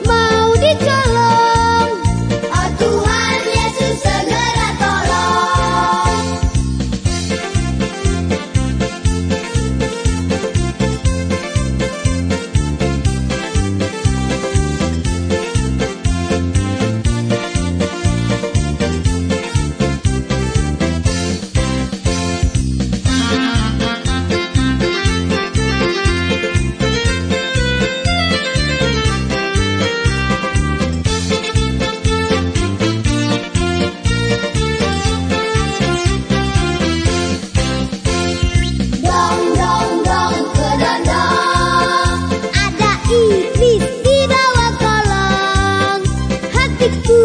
mau dicolong. Oh Tuhan Yesus segera tolong. Dong dong dong kedondong, ada iblis di dalam kolong. Hatiku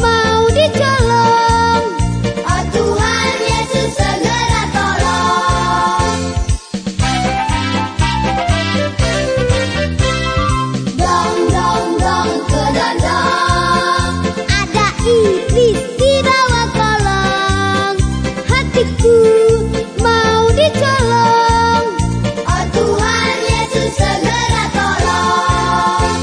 mau dicolong. Oh Tuhan Yesus segera tolong. Dong dong dong kedondong, ada iblis di dalam kolong. Hatiku mau dicolong. Oh Tuhan Yesus segera tolong.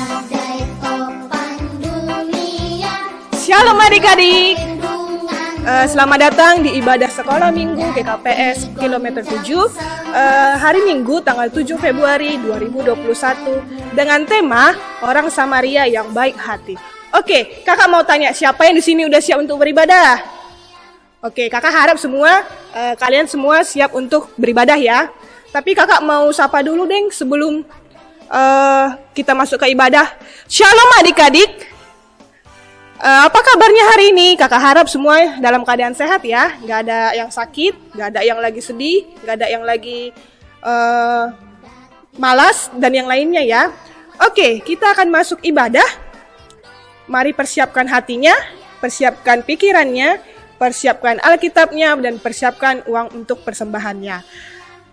Badai topan dunia, Shalom adik-adik. lindungan Selamat datang di ibadah sekolah minggu GKPS kilometer 7 hari Minggu tanggal 7 Februari 2021 dengan tema Orang Samaria yang Baik Hati. Oke, kakak mau tanya siapa yang di sini udah siap untuk beribadah? Oke, kakak harap semua kalian semua siap untuk beribadah ya. Tapi kakak mau sapa dulu deng sebelum kita masuk ke ibadah. Shalom adik-adik. Apa kabarnya hari ini? Kakak harap semua dalam keadaan sehat ya. Gak ada yang sakit, gak ada yang lagi sedih, gak ada yang lagi malas dan yang lainnya ya. Oke, kita akan masuk ibadah. Mari persiapkan hatinya, persiapkan pikirannya, persiapkan Alkitabnya, dan persiapkan uang untuk persembahannya.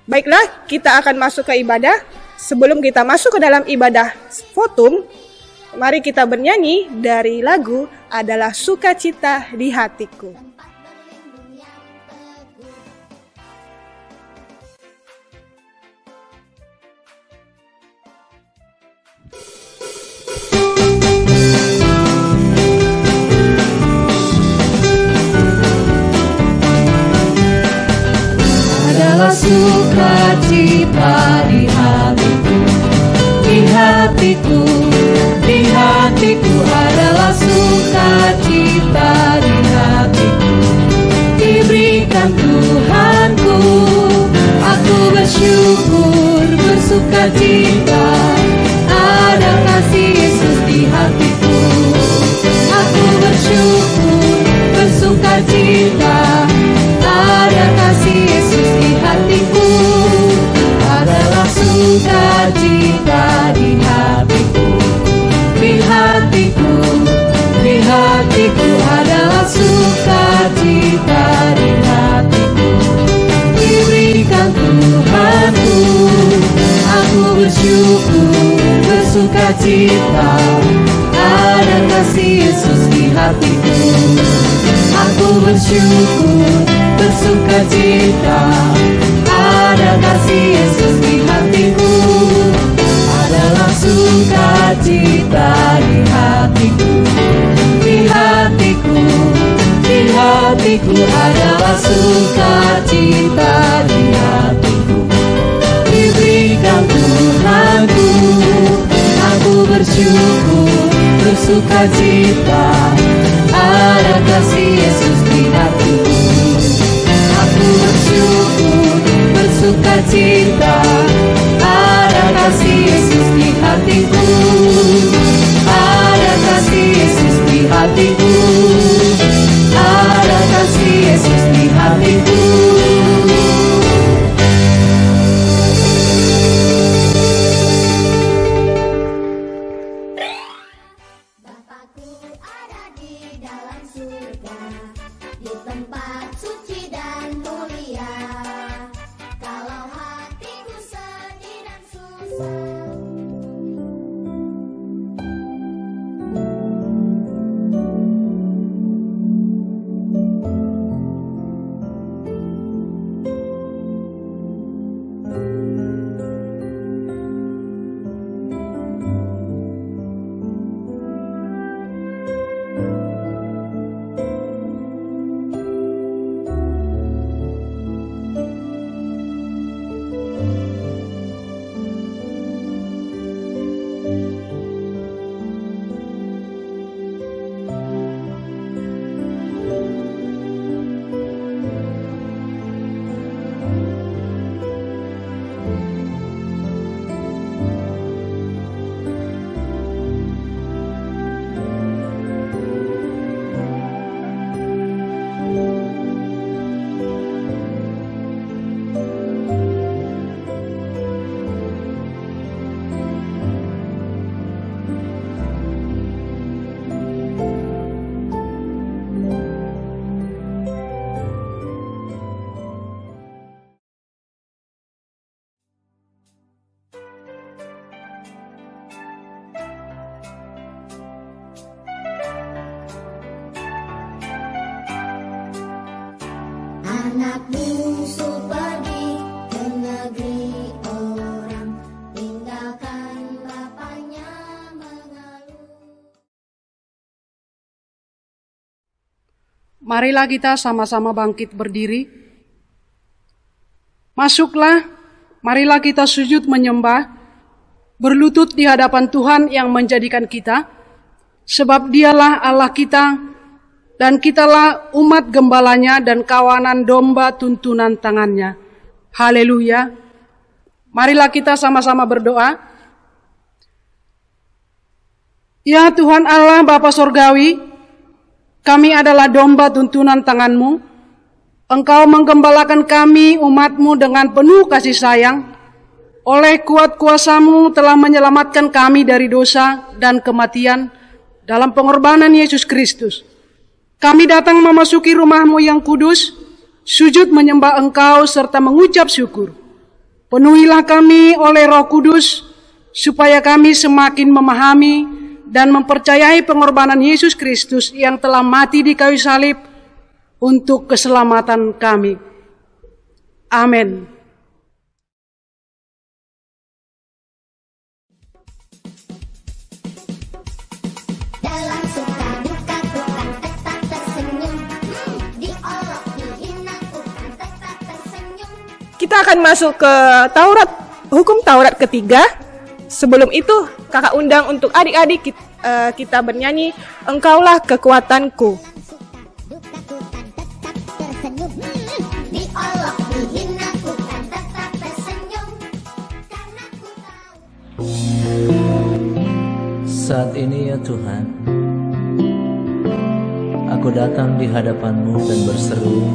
Baiklah, kita akan masuk ke ibadah. Sebelum kita masuk ke dalam ibadah fotum, mari kita bernyanyi dari lagu Adalah Sukacita di Hatiku. Adalah sukacita di hatiku, di hatiku, di hatiku adalah sukacita di hatiku. Diberikan Tuhanku, aku bersyukur, bersukacita, ada kasih Yesus di hatiku. Aku bersyukur, bersukacita, ada kasih Yesus di hatiku. Adalah sukacita di hatiku, di hatiku, di hatiku adalah sukacita di hatiku. Diberikan Tuhanku, aku bersyukur, bersukacita, ada kasih Yesus di hatiku. Aku bersyukur, bersukacita, ada kasih Yesus di hatiku. Adalah sukacita di hatiku, di hatiku, di hatiku adalah sukacita di hatiku. Diberikan Tuhanku, aku bersyukur, bersukacita, ada kasih Yesus di hatiku. Aku bersyukur, bersukacita, ada kasih Yesus di hatiku. Ada kasih Yesus di hatiku. Ada kasih Yesus di hatiku. Bapakku ada di dalam surga, di tempat suci dan mulia. Kalau hatiku sedih dan susah, anak bungsu pergi ke negeri orang, tinggalkan bapaknya mengeluh. Marilah kita sama-sama bangkit berdiri. Masuklah, marilah kita sujud menyembah, berlutut di hadapan Tuhan yang menjadikan kita, sebab Dialah Allah kita, dan kitalah umat gembalanya dan kawanan domba tuntunan tangannya. Haleluya. Marilah kita sama-sama berdoa. Ya Tuhan Allah Bapa Sorgawi, kami adalah domba tuntunan tangan-Mu. Engkau menggembalakan kami umat-Mu dengan penuh kasih sayang. Oleh kuat kuasa-Mu telah menyelamatkan kami dari dosa dan kematian dalam pengorbanan Yesus Kristus. Kami datang memasuki rumah-Mu yang kudus, sujud menyembah Engkau serta mengucap syukur. Penuhilah kami oleh Roh Kudus, supaya kami semakin memahami dan mempercayai pengorbanan Yesus Kristus yang telah mati di kayu salib untuk keselamatan kami. Amin. Dalam suka duka ku kan tetap tersenyum, diolok dihina ku kan tetap tersenyum. Kita akan masuk ke Taurat, hukum Taurat ketiga. Sebelum itu, kakak undang untuk adik-adik kita bernyanyi, Engkaulah Kekuatanku. Duka ku kan tetap tersenyum, diolok dihina ku kan tetap tersenyum, karena ku tahu. Saat ini ya Tuhan, aku datang di hadapan-Mu dan berseru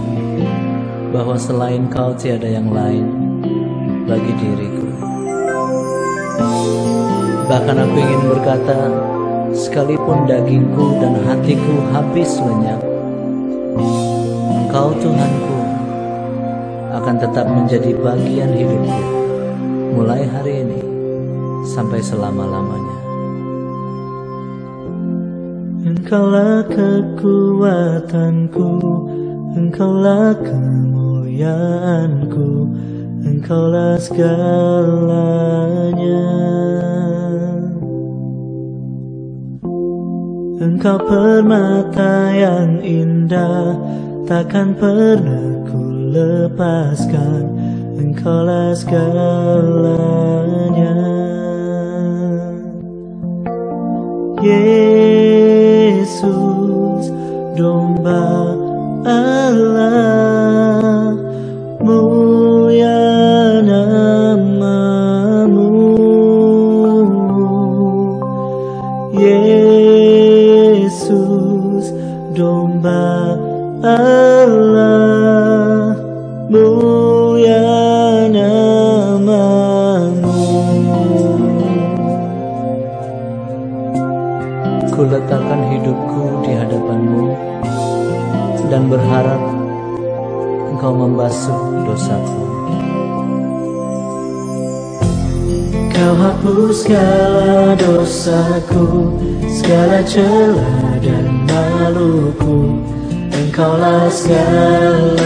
bahwa selain Kau tiada yang lain bagi diriku. Bahkan aku ingin berkata, sekalipun dagingku dan hatiku habis lenyap, Engkau Tuhanku akan tetap menjadi bagian hidupku, mulai hari ini sampai selama-lamanya. Engkaulah kekuatanku, Engkaulah kemuliaanku, Engkaulah segalanya. Engkau permata yang indah, takkan pernah ku lepaskan. Engkaulah segalanya. Yesus, domba Allah, mulia nama-Mu. Yesus, domba Allah, mulia nama-Mu. Ku letakkan hidupku di hadapan-Mu dan berharap Engkau membasuh dosaku. Kau hapus segala dosaku, segala celah dan maluku. Engkaulah segalanya.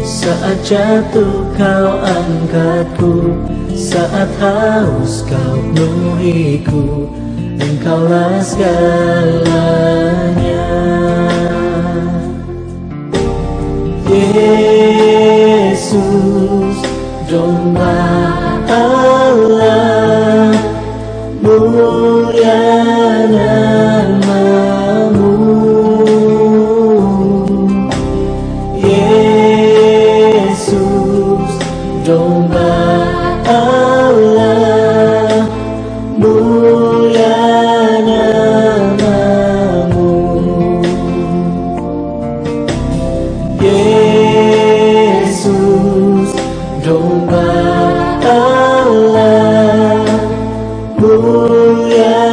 Saat jatuh Kau angkatku, saat haus Kau penuhiku. Engkaulah segalanya. Yesus, domba Allah, mulia nama-Mu. Yesus, domba Allah, mulia nama-Mu. Yesus, domba Allah, mulia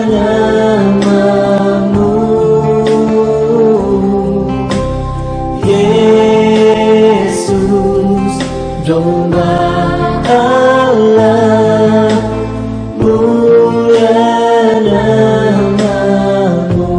nama-Mu. Yesus, domba Allah, mulia nama-Mu.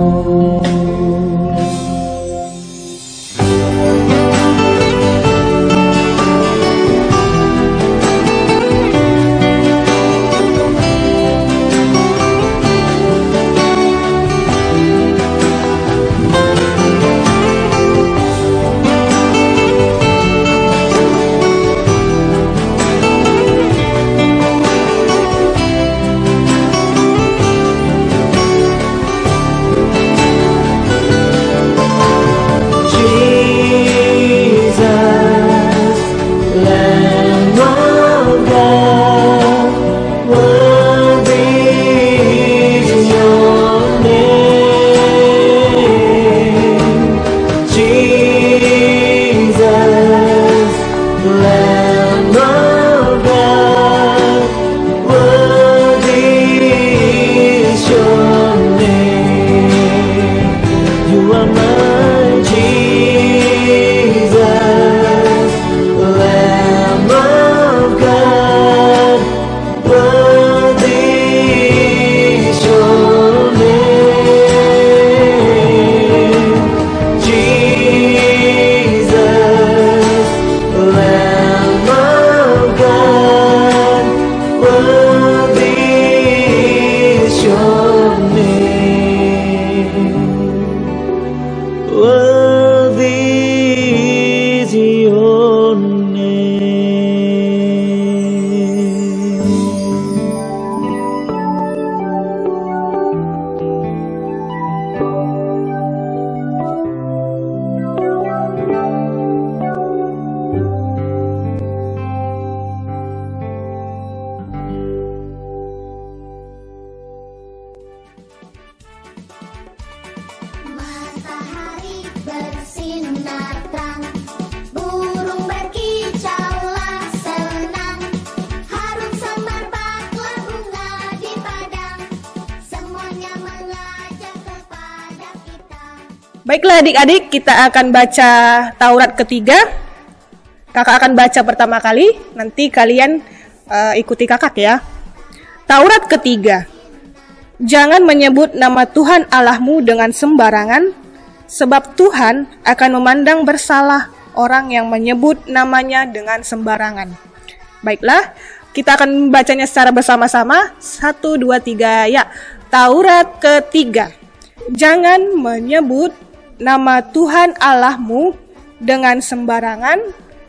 Baiklah adik-adik, kita akan baca Taurat ketiga. Kakak akan baca pertama kali, nanti kalian ikuti kakak ya. Taurat ketiga. Jangan menyebut nama Tuhan Allahmu dengan sembarangan, sebab Tuhan akan memandang bersalah orang yang menyebut namanya dengan sembarangan. Baiklah, kita akan membacanya secara bersama-sama. 1, 2, 3, ya. Taurat ketiga. Jangan menyebut nama Tuhan Allahmu dengan sembarangan,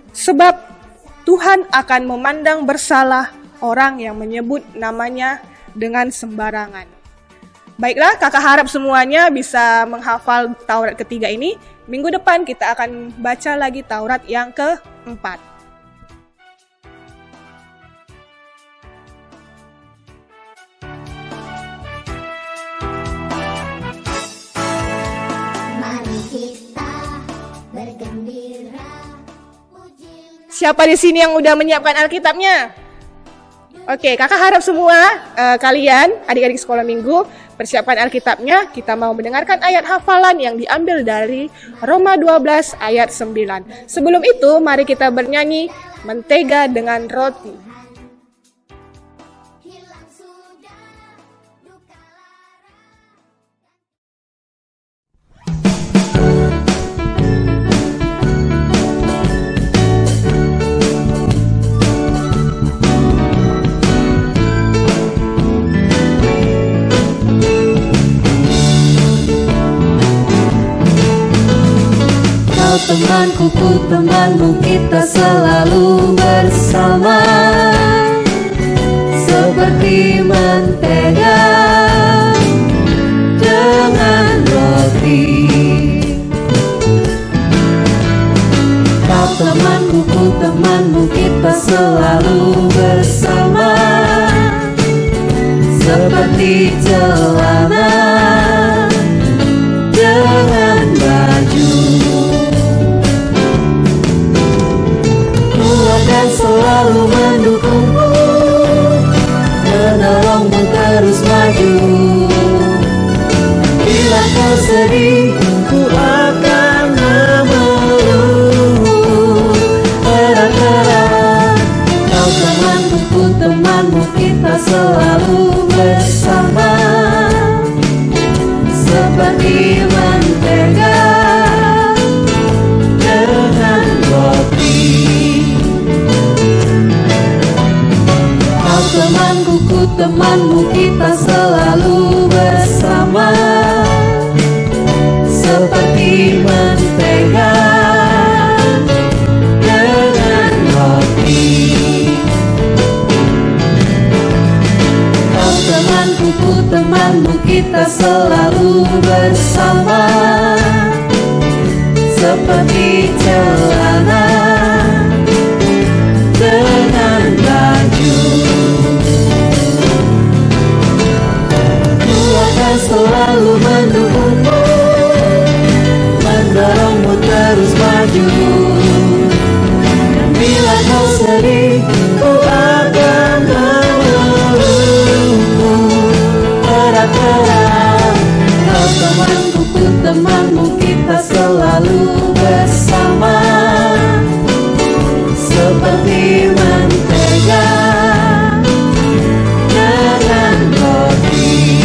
sebab Tuhan akan memandang bersalah orang yang menyebut namanya dengan sembarangan. Baiklah, kakak harap semuanya bisa menghafal Taurat ketiga ini. Minggu depan kita akan baca lagi Taurat yang keempat. Mari kita bergembira. Siapa di sini yang udah menyiapkan Alkitabnya? Oke, kakak harap semua kalian, adik-adik sekolah minggu, persiapkan Alkitabnya. Kita mau mendengarkan ayat hafalan yang diambil dari Roma 12 ayat 9. Sebelum itu, mari kita bernyanyi Mentega dengan Roti. Hilang sudah duka lara. Kau temanku, ku temanmu, kita selalu bersama, seperti mentega dengan roti. Kau temanku, ku temanmu, kita selalu bersama, seperti celana dengan baju. Dan selalu mendukungmu, menolongmu terus maju. Bila kau sedih, ku akan memelukmu erat-erat. Kau temanku, ku temanmu, kita selalu bersama, seperti mentega dengan roti. Temanku, ku temanmu, kita selalu bersama, seperti mentega dengan roti. Kau temanku, ku temanmu, kita selalu bersama, seperti celana dengan baju. Selalu mendukungmu, mendorongmu terus maju. Dan bila kau sedih, ku akan memelukmu erat-erat. Kau temanku, ku temanmu, kita selalu bersama, seperti mentega dengan roti.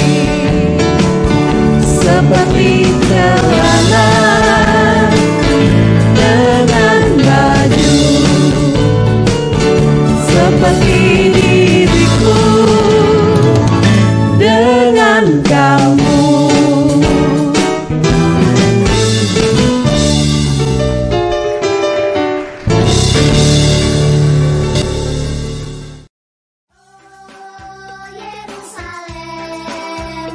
Seperti celana dengan baju, seperti diriku dengan kamu. Yerusalem,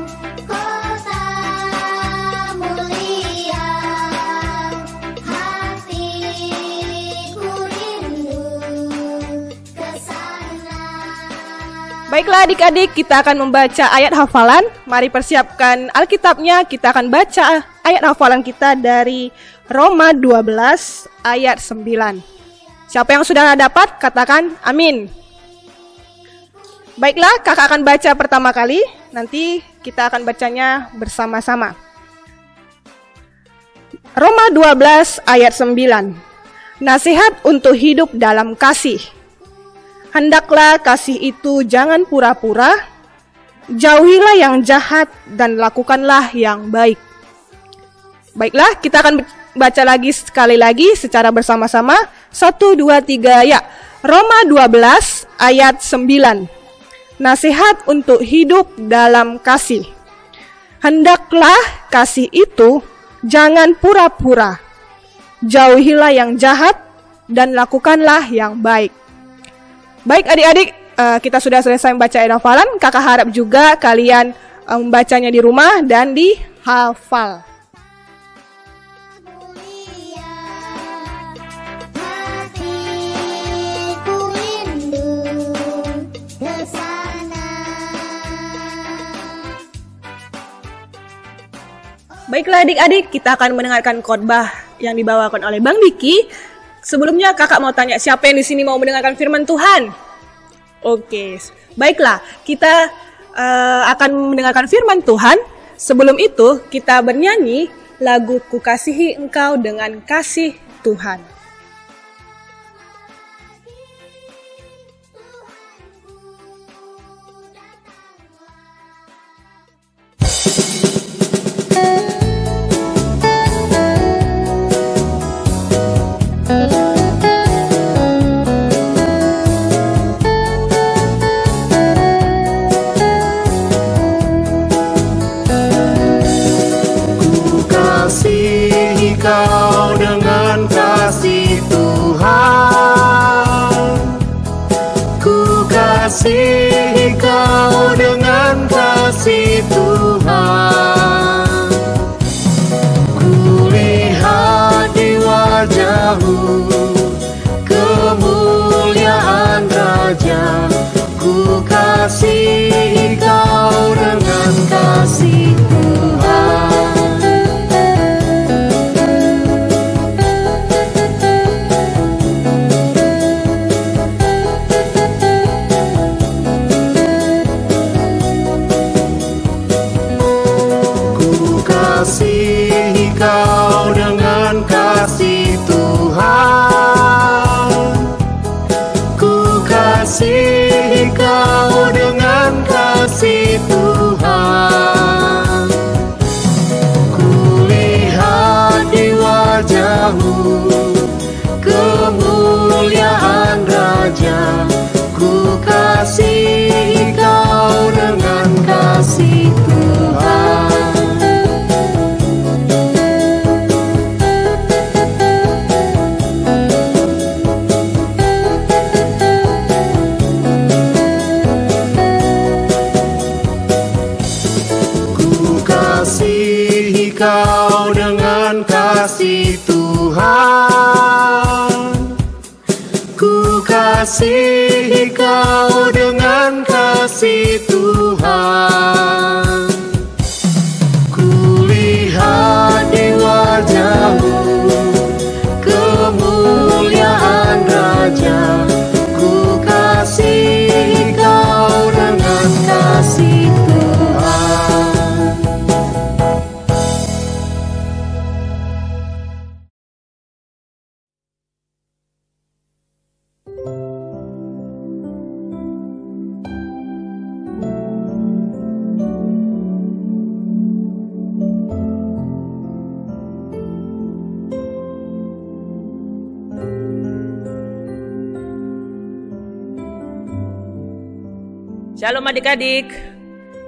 kota mulia, hatiku rindu ke sana. Baiklah adik-adik, kita akan membaca ayat hafalan. Mari persiapkan Alkitabnya. Kita akan baca ayat hafalan kita dari Roma 12 ayat 9. Siapa yang sudah dapat, katakan amin. Baiklah, kakak akan baca pertama kali. Nanti kita akan bacanya bersama-sama. Roma 12 ayat 9. Nasihat untuk hidup dalam kasih. Hendaklah kasih itu jangan pura-pura, jauhilah yang jahat dan lakukanlah yang baik. Baiklah, kita akan baca lagi sekali lagi secara bersama-sama. 1, 2, 3, ya. Roma 12 ayat 9. Nasihat untuk hidup dalam kasih. Hendaklah kasih itu jangan pura-pura. Jauhilah yang jahat dan lakukanlah yang baik. Baik adik-adik, kita sudah selesai membaca ayat hafalan. Kakak harap juga kalian membacanya di rumah dan dihafal. Baiklah adik-adik, kita akan mendengarkan khotbah yang dibawakan oleh Bang Diki. Sebelumnya kakak mau tanya, siapa yang di sini mau mendengarkan firman Tuhan? Oke, baiklah, kita akan mendengarkan firman Tuhan. Sebelum itu, kita bernyanyi lagu Ku Kasihi Engkau dengan Kasih Tuhan. Kasihi kau dengan kasih Tuhan. Kulihat di wajahmu kemuliaan Raja. Ku kasihi kau dengan kasih Tuhan. Kasihi kau dengan kasih Tuhan. Ku kasihi kau dengan kasih Tuhan. Kulihat di wajahmu kemuliaan Raja. Ku kasihi kau dengan kasih Tuhan. Kasihi kau dengan kasih Tuhan. Ku kasihi kau dengan kasih Tuhan. Kulihat di wajahmu kemuliaan Raja. Ku kasihi kau dengan kasih Tuhan. Shalom adik-adik.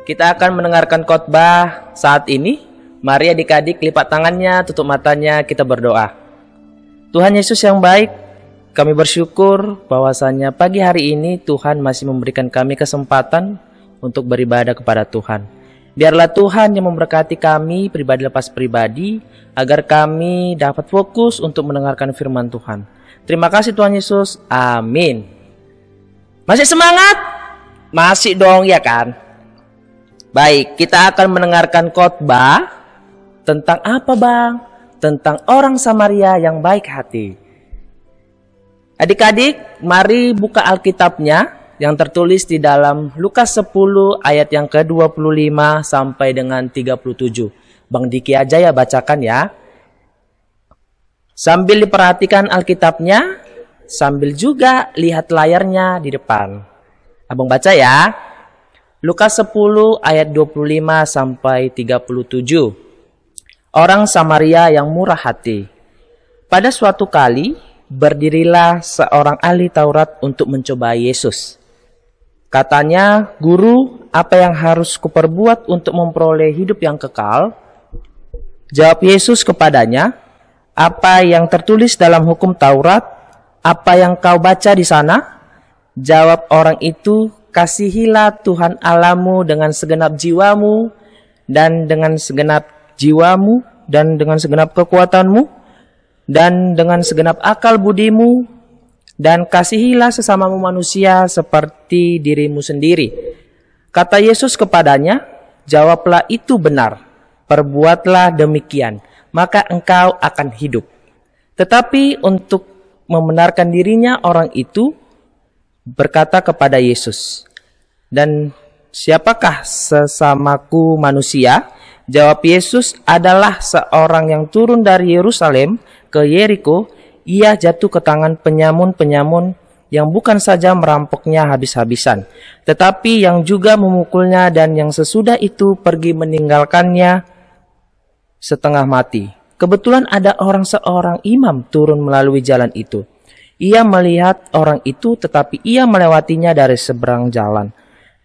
Kita akan mendengarkan khotbah saat ini. Mari adik-adik lipat tangannya, tutup matanya, kita berdoa. Tuhan Yesus yang baik, kami bersyukur bahwasannya pagi hari ini Tuhan masih memberikan kami kesempatan untuk beribadah kepada Tuhan. Biarlah Tuhan yang memberkati kami pribadi lepas pribadi, agar kami dapat fokus untuk mendengarkan firman Tuhan. Terima kasih Tuhan Yesus, amin. Masih semangat? Masih dong ya kan? Baik, kita akan mendengarkan khotbah tentang apa bang? Tentang orang Samaria yang baik hati. Adik-adik, mari buka Alkitabnya yang tertulis di dalam Lukas 10 ayat yang ke-25 sampai dengan 37. Bang Diki aja ya bacakan ya. Sambil diperhatikan Alkitabnya, sambil juga lihat layarnya di depan. Abang baca ya. Lukas 10 ayat 25 sampai 37. Orang Samaria yang murah hati. Pada suatu kali, berdirilah seorang ahli Taurat untuk mencoba Yesus. Katanya, "Guru, apa yang harus kuperbuat untuk memperoleh hidup yang kekal?" Jawab Yesus kepadanya, "Apa yang tertulis dalam hukum Taurat? Apa yang kau baca di sana?" Jawab orang itu, "Kasihilah Tuhan Allahmu dengan segenap jiwamu, dan dengan segenap jiwamu, dan dengan segenap kekuatanmu, dan dengan segenap akal budimu, dan kasihilah sesamamu manusia seperti dirimu sendiri." Kata Yesus kepadanya, "Jawablah itu benar, perbuatlah demikian, maka engkau akan hidup." Tetapi untuk membenarkan dirinya, orang itu berkata kepada Yesus, "Dan siapakah sesamaku manusia?" Jawab Yesus, "Adalah seorang yang turun dari Yerusalem ke Yeriko. Ia jatuh ke tangan penyamun-penyamun yang bukan saja merampoknya habis-habisan, tetapi yang juga memukulnya, dan yang sesudah itu pergi meninggalkannya setengah mati. Kebetulan ada seorang imam turun melalui jalan itu. Ia melihat orang itu, tetapi ia melewatinya dari seberang jalan.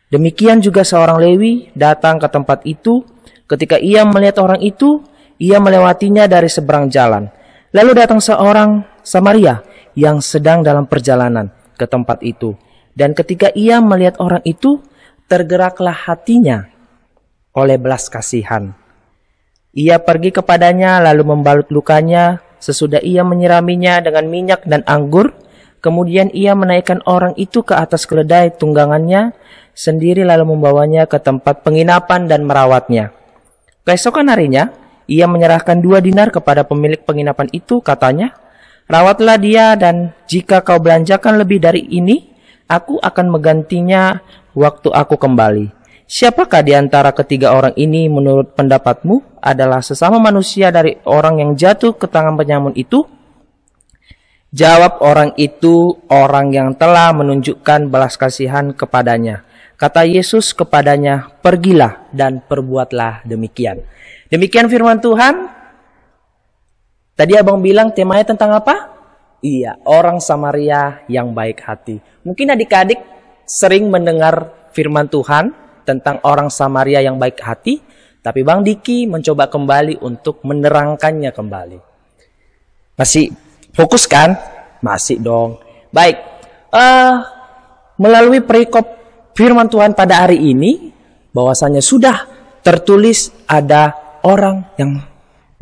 Demikian juga seorang Lewi datang ke tempat itu. Ketika ia melihat orang itu, ia melewatinya dari seberang jalan. Lalu datang seorang Samaria yang sedang dalam perjalanan ke tempat itu. Dan ketika ia melihat orang itu, tergeraklah hatinya oleh belas kasihan. Ia pergi kepadanya lalu membalut lukanya. Sesudah ia menyiraminya dengan minyak dan anggur, kemudian ia menaikkan orang itu ke atas keledai tunggangannya sendiri lalu membawanya ke tempat penginapan dan merawatnya. Keesokan harinya, ia menyerahkan 2 dinar kepada pemilik penginapan itu, katanya, "Rawatlah dia, dan jika kau belanjakan lebih dari ini, aku akan menggantinya waktu aku kembali." Siapakah di antara ketiga orang ini menurut pendapatmu adalah sesama manusia dari orang yang jatuh ke tangan penyamun itu? Jawab orang itu, "Orang yang telah menunjukkan belas kasihan kepadanya." Kata Yesus kepadanya, "Pergilah dan perbuatlah demikian." Demikian firman Tuhan. Tadi abang bilang temanya tentang apa? Iya, orang Samaria yang baik hati. Mungkin adik-adik sering mendengar firman Tuhan tentang orang Samaria yang baik hati, tapi Bang Diki mencoba kembali untuk menerangkannya kembali. Masih fokus kan? Masih dong. Baik, melalui perikop firman Tuhan pada hari ini, bahwasanya sudah tertulis ada orang yang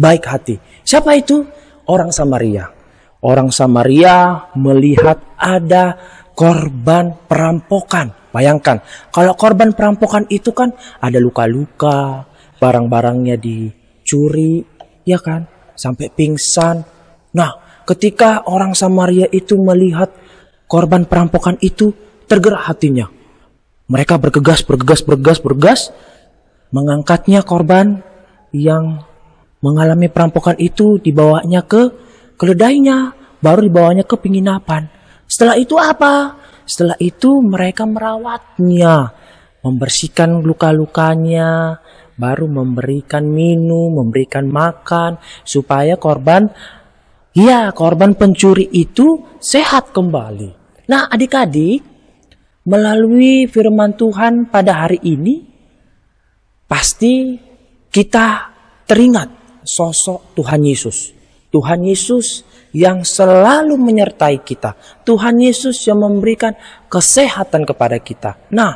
baik hati. Siapa itu? Orang Samaria. Orang Samaria melihat ada korban perampokan. Bayangkan, kalau korban perampokan itu kan ada luka-luka, barang-barangnya dicuri, ya kan, sampai pingsan. Nah, ketika orang Samaria itu melihat korban perampokan itu, tergerak hatinya. Mereka bergegas, mengangkatnya korban yang mengalami perampokan itu, dibawanya ke keledainya, baru dibawanya ke penginapan. Setelah itu apa? Setelah itu mereka merawatnya, membersihkan luka-lukanya, baru memberikan minum, memberikan makan, supaya korban pencuri itu sehat kembali. Nah adik-adik, melalui firman Tuhan pada hari ini, pasti kita teringat sosok Tuhan Yesus. Tuhan Yesus yang selalu menyertai kita. Tuhan Yesus yang memberikan kesehatan kepada kita. Nah,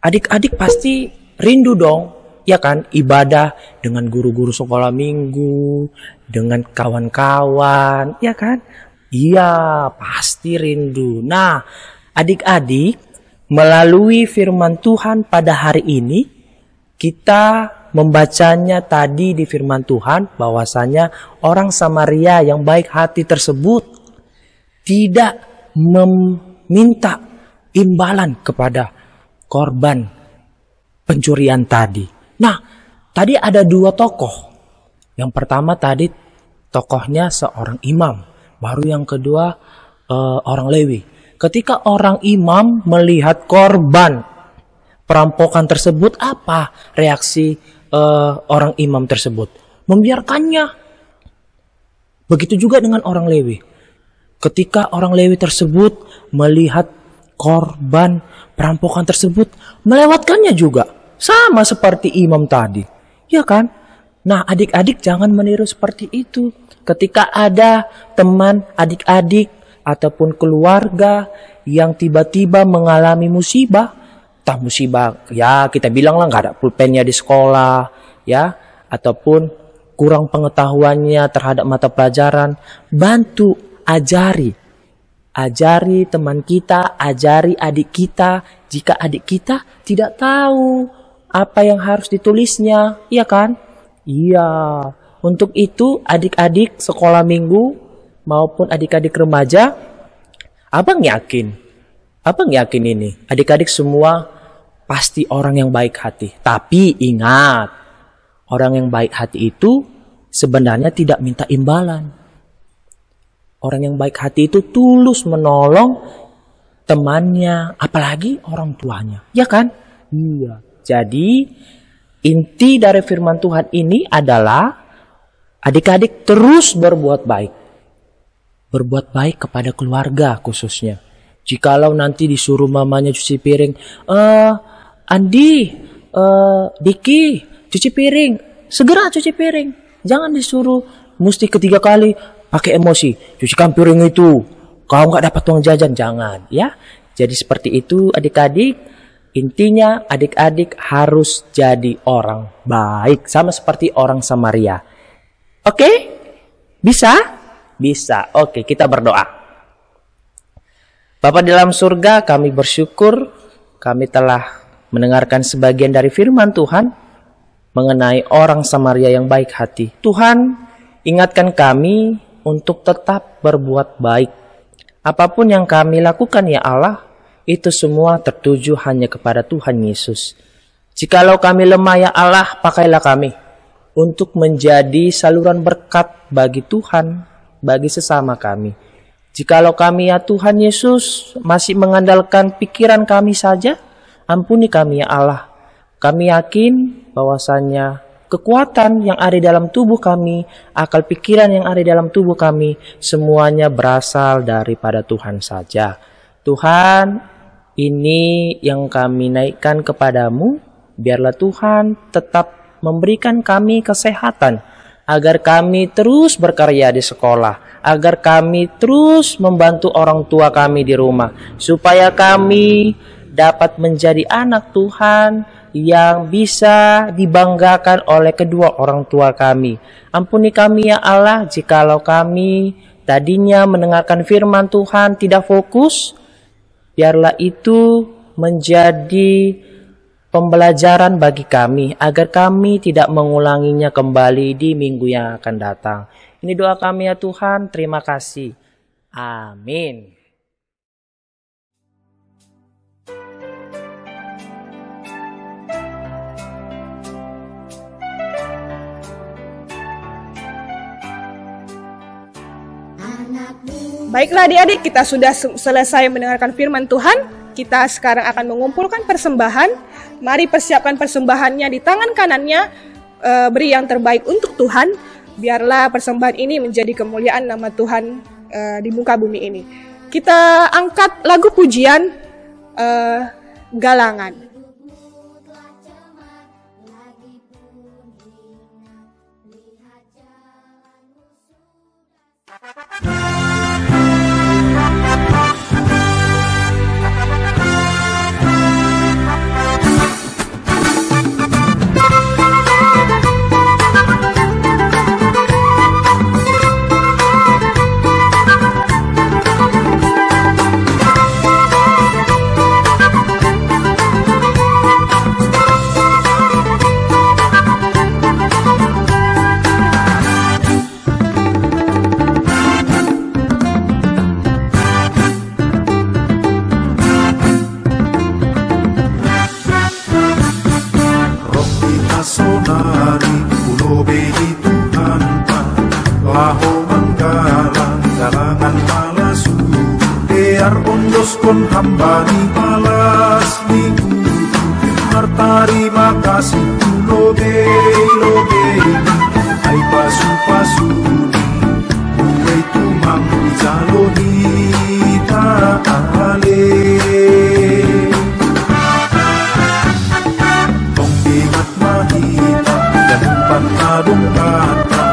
adik-adik pasti rindu dong, ya kan, ibadah dengan guru-guru sekolah minggu, dengan kawan-kawan, ya kan? Iya, pasti rindu. Nah, adik-adik, melalui firman Tuhan pada hari ini, kita membacanya tadi di firman Tuhan bahwasanya orang Samaria yang baik hati tersebut tidak meminta imbalan kepada korban pencurian tadi. Nah, tadi ada 2 tokoh. Yang pertama tadi tokohnya seorang imam. Baru yang kedua orang Lewi. Ketika orang imam melihat korban perampokan tersebut, apa reaksi orang imam tersebut? Membiarkannya. Begitu juga dengan orang Lewi. Ketika orang Lewi tersebut melihat korban perampokan tersebut, melewatkannya juga. Sama seperti imam tadi. Ya kan? Nah, adik-adik jangan meniru seperti itu. Ketika ada teman, adik-adik, ataupun keluarga yang tiba-tiba mengalami musibah, entah musibah, ya kita bilang lah nggak ada pulpennya di sekolah, ya, ataupun kurang pengetahuannya terhadap mata pelajaran, bantu, ajari teman kita, ajari adik kita, jika adik kita tidak tahu apa yang harus ditulisnya, iya kan? Iya, untuk itu adik-adik sekolah minggu maupun adik-adik remaja, abang yakin ini, adik-adik semua pasti orang yang baik hati. Tapi ingat, orang yang baik hati itu sebenarnya tidak minta imbalan. Orang yang baik hati itu tulus menolong temannya, apalagi orang tuanya. Ya kan? Iya. Jadi, inti dari firman Tuhan ini adalah adik-adik terus berbuat baik. Berbuat baik kepada keluarga khususnya. Jikalau nanti disuruh mamanya cuci piring, Andi, Diki, cuci piring, segera cuci piring. Jangan disuruh mesti ketiga kali pakai emosi. Cucikan piring itu, kau nggak dapat uang jajan, jangan, ya. Jadi seperti itu adik-adik. Intinya adik-adik harus jadi orang baik, sama seperti orang Samaria. Oke? Bisa? Bisa. Oke, kita berdoa. Bapa di dalam surga, kami bersyukur kami telah mendengarkan sebagian dari firman Tuhan mengenai orang Samaria yang baik hati. Tuhan, ingatkan kami untuk tetap berbuat baik. Apapun yang kami lakukan ya Allah, itu semua tertuju hanya kepada Tuhan Yesus. Jikalau kami lemah ya Allah, pakailah kami untuk menjadi saluran berkat bagi Tuhan, bagi sesama kami. Jikalau kami ya Tuhan Yesus masih mengandalkan pikiran kami saja, ampuni kami ya Allah. Kami yakin bahwasanya kekuatan yang ada dalam tubuh kami, akal pikiran yang ada dalam tubuh kami, semuanya berasal daripada Tuhan saja. Tuhan, ini yang kami naikkan kepadamu, biarlah Tuhan tetap memberikan kami kesehatan, agar kami terus berkarya di sekolah, agar kami terus membantu orang tua kami di rumah, supaya kami dapat menjadi anak Tuhan yang bisa dibanggakan oleh kedua orang tua kami. Ampuni kami ya Allah, jikalau kami tadinya mendengarkan firman Tuhan tidak fokus, biarlah itu menjadi pembelajaran bagi kami, agar kami tidak mengulanginya kembali di minggu yang akan datang. Ini doa kami ya Tuhan, terima kasih. Amin. Baiklah adik-adik, kita sudah selesai mendengarkan firman Tuhan. Kita sekarang akan mengumpulkan persembahan. Mari persiapkan persembahannya di tangan kanannya. Beri yang terbaik untuk Tuhan. Biarlah persembahan ini menjadi kemuliaan nama Tuhan di muka bumi ini. Kita angkat lagu pujian Galangan. kon hambani balas minggu terima kasih lobe ai pasu buai tumang jaloni taale tong ingat mahita dan panadong kata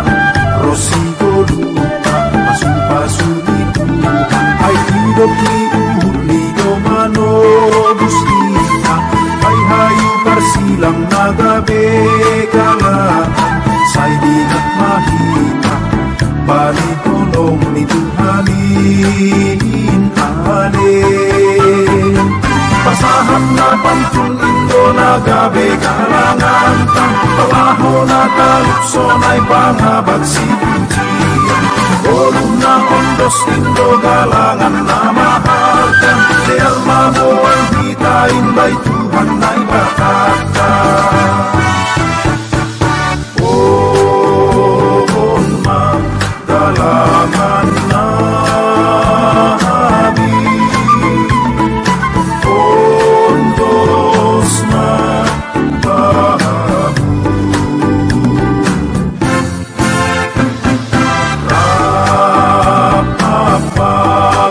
rosi goluta pasu itu ai hidup ni domano busita ai hayu parsilang nagabe kalaan say dingat mahita bali tolong ni Tuhanin ale pasahan na pantun indo nagabe kalangan tang palaho na talukso na'y panghabag si Pujian Olo na ondos indo galangan na mahal kan de alma mo ang hitain bay Tuhan na'y berkata galangan nabi ondos na bahabu rapa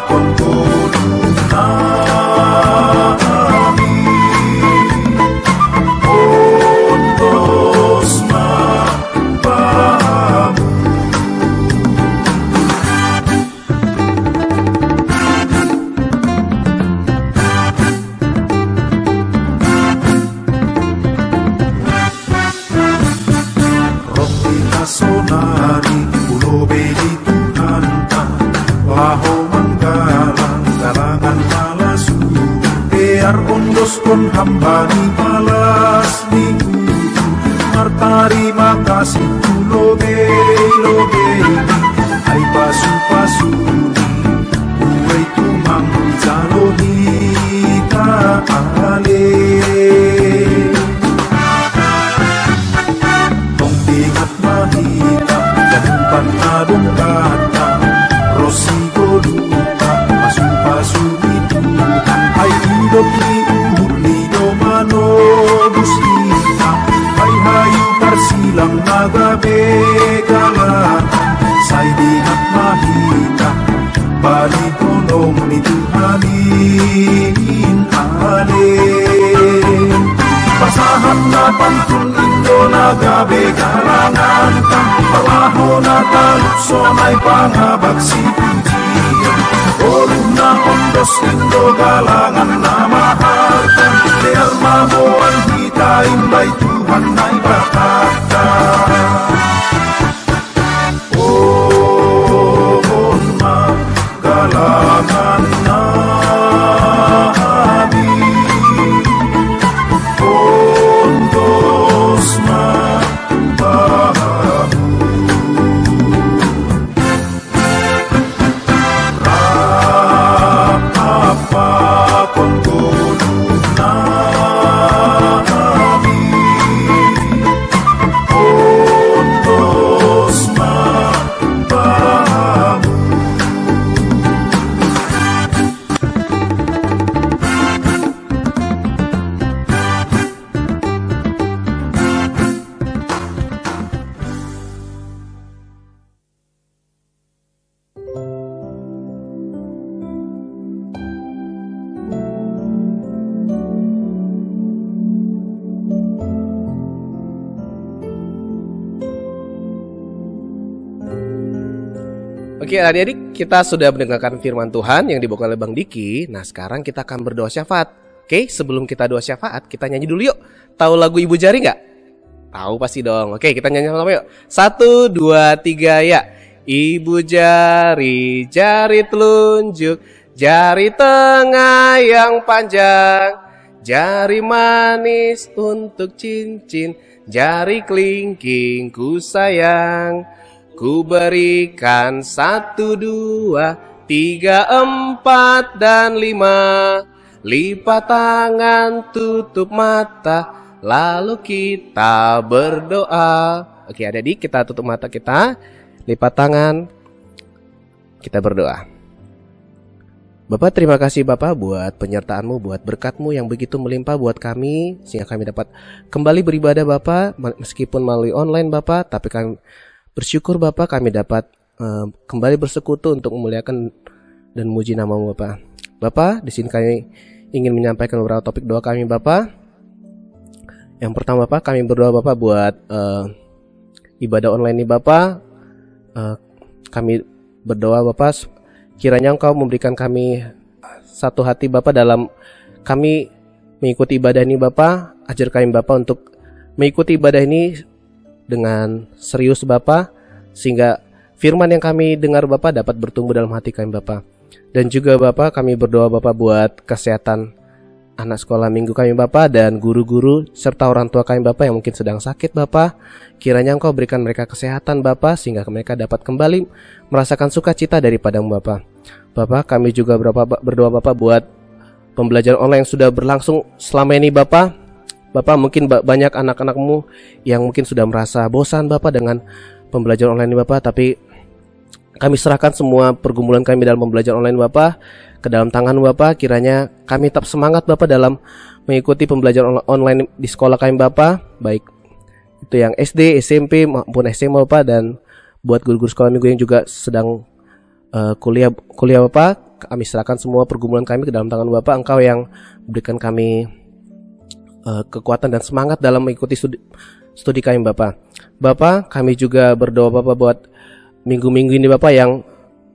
kon gulung nabi ondos na bahabu sonari pulo bedi Tuhanta laho manggalang galangan malasu biar ondos kon hambani balas minggu martari makasih pulo bedi ai pasu buai tumang jaloni taale ingat mahita dan panadong kata rosi goluta pasu itu ay hidup ni domano busita ay hayu parsilang nagabe kalaan say dingat mahita bali tolong ni Tuhanin ale pasahan na pantun indo nagabe kalangan tang palaho na talukso na'y panghabag si Pujian Olo na ondos indo galangan na mahal kan de alma mo ang hitain bay Tuhan na'y berkata galangan nabi ondos na bahabu rapa kon gulung nabi ondos na bahabu Oke adik-adik, kita sudah mendengarkan firman Tuhan yang dibawakan oleh Bang Diki. Nah sekarang kita akan berdoa syafaat. Oke, sebelum kita doa syafaat, kita nyanyi dulu yuk. Tahu lagu Ibu Jari nggak? Tahu pasti dong. Oke, kita nyanyi sama-sama yuk. 1, 2, 3 ya. Ibu jari, jari telunjuk, jari tengah yang panjang, jari manis untuk cincin, jari kelingking ku sayang. Ku berikan 1, 2, 3, 4, dan 5. Lipat tangan, tutup mata, lalu kita berdoa. Oke adik-adik, kita tutup mata kita, lipat tangan, kita berdoa. Bapak, terima kasih Bapak buat penyertaan-Mu, buat berkat-Mu yang begitu melimpah buat kami, sehingga kami dapat kembali beribadah Bapak, meskipun melalui online Bapak, tapi kami bersyukur Bapak kami dapat kembali bersekutu untuk memuliakan dan memuji nama-Mu Bapak. Bapak, di sini kami ingin menyampaikan beberapa topik doa kami Bapak. Yang pertama Bapak, kami berdoa Bapak buat ibadah online ini Bapak. Kami berdoa Bapak, kiranya Engkau memberikan kami satu hati Bapak dalam kami mengikuti ibadah ini Bapak. Ajar kami Bapak untuk mengikuti ibadah ini dengan serius Bapak, sehingga firman yang kami dengar Bapak dapat bertumbuh dalam hati kami Bapak. Dan juga Bapak, kami berdoa Bapak buat kesehatan anak sekolah minggu kami Bapak, dan guru-guru serta orang tua kami Bapak yang mungkin sedang sakit Bapak. Kiranya Engkau berikan mereka kesehatan Bapak, sehingga mereka dapat kembali merasakan sukacita daripada-Mu Bapak. Bapak, kami juga berdoa Bapak buat pembelajaran online yang sudah berlangsung selama ini Bapak. Bapak, mungkin banyak anak-anak-Mu yang mungkin sudah merasa bosan Bapak dengan pembelajaran online ini Bapak. Tapi kami serahkan semua pergumulan kami dalam pembelajaran online Bapak ke dalam tangan Bapak. Kiranya kami tetap semangat Bapak dalam mengikuti pembelajaran online di sekolah kami Bapak, baik itu yang SD, SMP maupun SMA Bapak. Dan buat guru-guru sekolah minggu yang juga sedang kuliah Bapak, kami serahkan semua pergumulan kami ke dalam tangan Bapak. Engkau yang berikan kami kekuatan dan semangat dalam mengikuti studi kami Bapak. Bapak, kami juga berdoa Bapak buat minggu-minggu ini Bapak, yang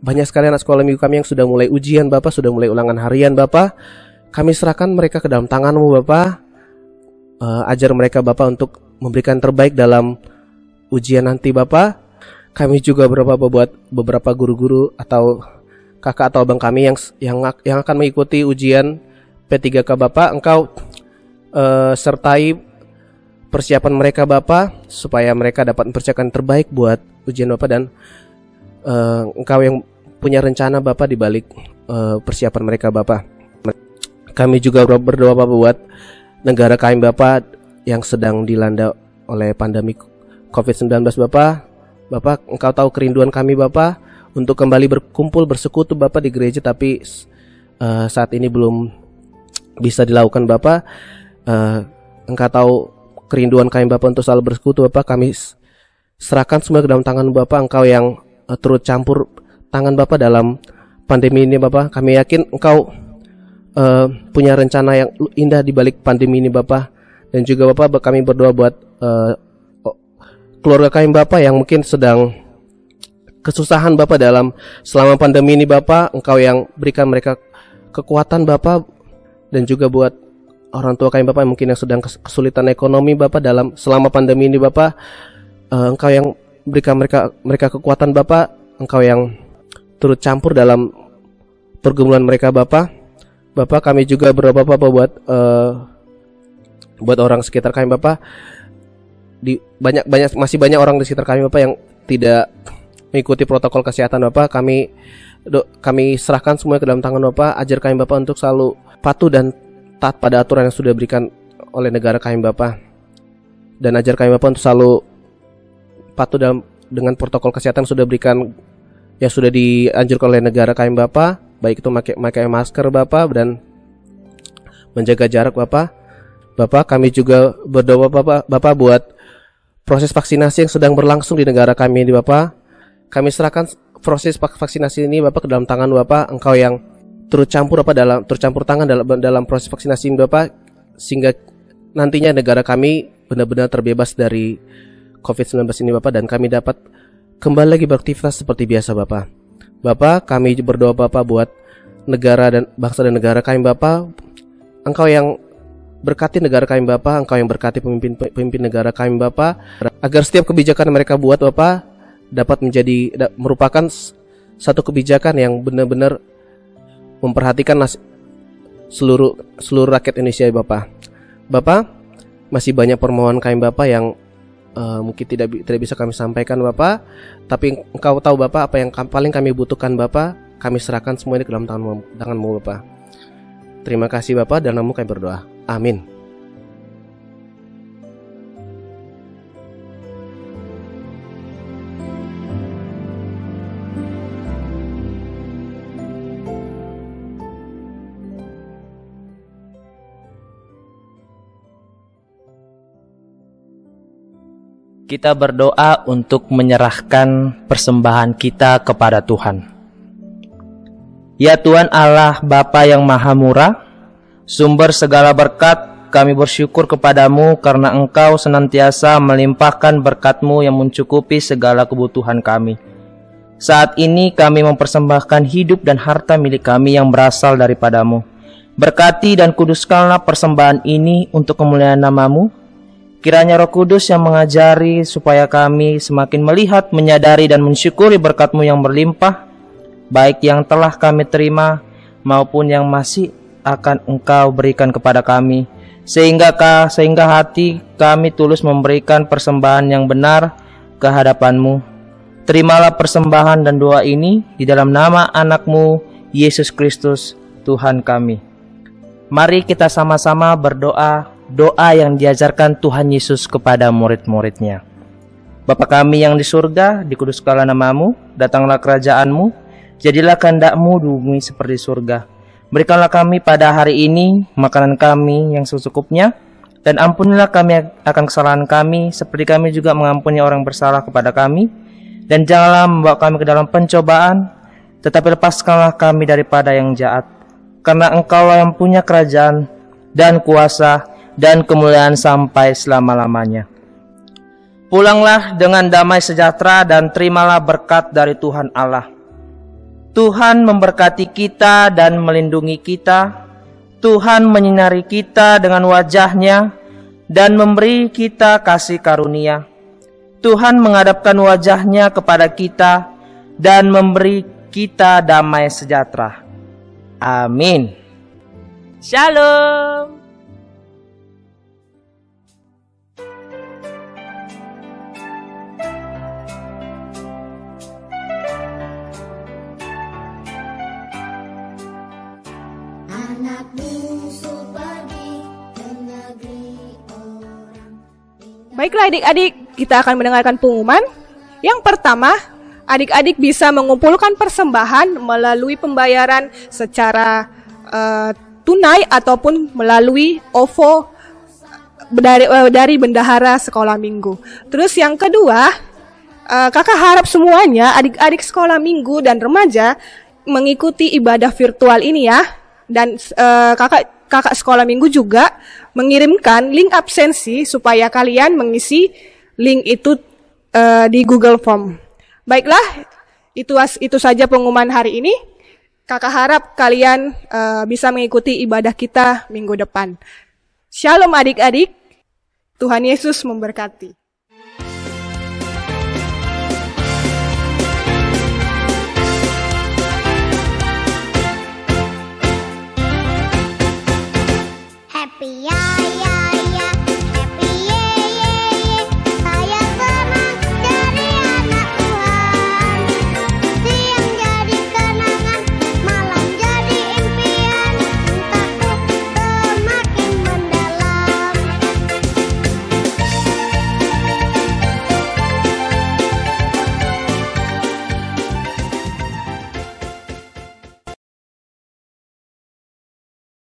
banyak sekali anak sekolah minggu kami yang sudah mulai ujian Bapak, sudah mulai ulangan harian Bapak. Kami serahkan mereka ke dalam tangan-Mu Bapak. Ajar mereka Bapak untuk memberikan terbaik dalam ujian nanti Bapak. Kami juga berdoa buat beberapa guru-guru atau kakak atau abang kami yang akan mengikuti ujian P3K Bapak. Engkau sertai persiapan mereka Bapak, supaya mereka dapat mempersiapkan terbaik buat ujian Bapak. Dan Engkau yang punya rencana Bapak di balik persiapan mereka Bapak. Kami juga berdoa Bapak buat negara kami Bapak yang sedang dilanda oleh pandemi COVID-19 Bapak. Bapak, Engkau tahu kerinduan kami Bapak untuk kembali berkumpul bersekutu Bapak di gereja, tapi saat ini belum bisa dilakukan Bapak. Engkau tahu kerinduan kami Bapak untuk selalu bersekutu Bapak. Kami serahkan semua ke dalam tangan Bapak. Engkau yang turut campur tangan Bapak dalam pandemi ini Bapak. Kami yakin Engkau punya rencana yang indah di balik pandemi ini Bapak. Dan juga Bapak, kami berdoa buat keluarga kami Bapak yang mungkin sedang kesusahan Bapak dalam selama pandemi ini Bapak. Engkau yang berikan mereka kekuatan Bapak. Dan juga buat orang tua kami Bapak yang mungkin yang sedang kesulitan ekonomi Bapak dalam selama pandemi ini Bapak. Engkau yang berikan mereka kekuatan Bapak. Engkau yang turut campur dalam pergumulan mereka Bapak. Bapak, kami juga berdoa Bapak buat orang sekitar kami Bapak. Masih banyak orang di sekitar kami Bapak yang tidak mengikuti protokol kesehatan Bapak. Kami serahkan semua ke dalam tangan Bapak. Ajar kami Bapak untuk selalu patuh dan taat pada aturan yang sudah diberikan oleh negara kami Bapak. Dan ajar kami Bapak untuk selalu patuh dengan protokol kesehatan yang sudah dianjurkan oleh negara kami Bapak, baik itu pakai masker Bapak dan menjaga jarak Bapak. Bapak, kami juga berdoa Bapak buat proses vaksinasi yang sedang berlangsung di negara kami ini Bapak. Kami serahkan proses vaksinasi ini Bapak ke dalam tangan Bapak. Engkau yang turut campur tangan dalam proses vaksinasi ini Bapak, sehingga nantinya negara kami benar-benar terbebas dari COVID-19 ini Bapak, dan kami dapat kembali lagi beraktivitas seperti biasa Bapak. Bapak, kami berdoa Bapak buat negara dan bangsa dan negara kami Bapak. Engkau yang berkati negara kami Bapak, Engkau yang berkati pemimpin negara kami Bapak, agar setiap kebijakan mereka buat Bapak dapat merupakan satu kebijakan yang benar-benar memperhatikan seluruh rakyat Indonesia Bapak. Bapak, masih banyak permohonan kami Bapak yang mungkin tidak bisa kami sampaikan Bapak, tapi Engkau tahu Bapak apa yang paling kami butuhkan Bapak. Kami serahkan semua ini ke dalam tangan-Mu Bapak. Terima kasih Bapak, dalam nama-Mu kami berdoa. Amin. Kita berdoa untuk menyerahkan persembahan kita kepada Tuhan. Ya Tuhan Allah Bapa yang Maha Murah, sumber segala berkat, kami bersyukur kepadamu karena Engkau senantiasa melimpahkan berkat-Mu yang mencukupi segala kebutuhan kami. Saat ini kami mempersembahkan hidup dan harta milik kami yang berasal daripadamu. Berkati dan kuduskanlah persembahan ini untuk kemuliaan nama-Mu. Kiranya Roh Kudus yang mengajari supaya kami semakin melihat, menyadari dan mensyukuri berkat-Mu yang berlimpah, baik yang telah kami terima maupun yang masih akan Engkau berikan kepada kami, sehingga hati kami tulus memberikan persembahan yang benar ke hadapan-Mu. Terimalah persembahan dan doa ini di dalam nama anak-Mu Yesus Kristus Tuhan kami. Mari kita sama-sama berdoa doa yang diajarkan Tuhan Yesus kepada murid-muridnya. Bapa kami yang di surga, dikuduskanlah nama-Mu, datanglah kerajaan-Mu, jadilah kehendak-Mu di bumi seperti surga. Berikanlah kami pada hari ini makanan kami yang secukupnya, dan ampunilah kami akan kesalahan kami, seperti kami juga mengampuni orang bersalah kepada kami. Dan janganlah membawa kami ke dalam pencobaan, tetapi lepaskanlah kami daripada yang jahat. Karena Engkau yang punya kerajaan dan kuasa dan kemuliaan sampai selama-lamanya. Pulanglah dengan damai sejahtera dan terimalah berkat dari Tuhan Allah. Tuhan memberkati kita dan melindungi kita. Tuhan menyinari kita dengan wajah-Nya dan memberi kita kasih karunia. Tuhan menghadapkan wajah-Nya kepada kita dan memberi kita damai sejahtera. Amin. Shalom. Baiklah adik-adik, kita akan mendengarkan pengumuman. Yang pertama, adik-adik bisa mengumpulkan persembahan melalui pembayaran secara tunai ataupun melalui OVO dari bendahara sekolah minggu. Terus yang kedua, kakak harap semuanya adik-adik sekolah minggu dan remaja mengikuti ibadah virtual ini ya. Dan kakak sekolah minggu juga mengirimkan link absensi supaya kalian mengisi link itu di Google Form. Baiklah, itu saja pengumuman hari ini. Kakak harap kalian bisa mengikuti ibadah kita minggu depan. Shalom adik-adik, Tuhan Yesus memberkati. Happy